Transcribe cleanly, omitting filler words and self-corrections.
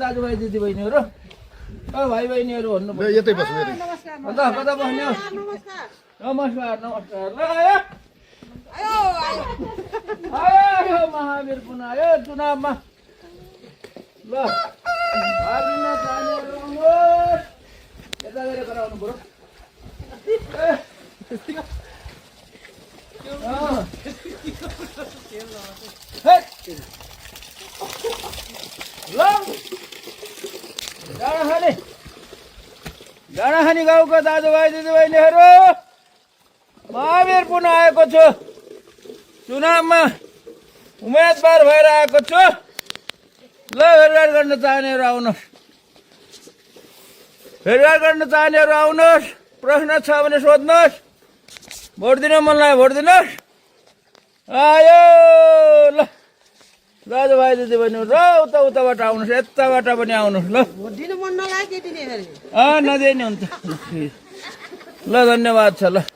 दाजुभाइ दिदीबहिनीहरू भाइ बहिनीहरू भन्नु यतै बस्नु यतै कता कता बस्ने हो नमस्कार नमस्कार ल आयो महावीर पुनः आयो चुनावमा ल भाग लिन चाहनेहरू आउनुहोस् यता गएर गराउनु पर्यो डाँडाखानी गाउँको दाजुभाइ दिदीबहिनीहरू महावीर पुनः आएको छु चुनावमा उम्मेदवार भएर आएको छु ल भेटघाट गर्न चाहनेहरू आउनुहोस् भेटघाट गर्न चाहनेहरू आउनुहोस् प्रश्न छ भने सोध्नुहोस् भोट दिन मन लाग्यो भोट दिनुहोस् आयो ल दाजुभाइ दिदीबहिनीहरू र उता उताबाट आउनुहोस् यताबाट पनि आउनुहोस् ल नदिए नि हुन्छ ल धन्यवाद छ ल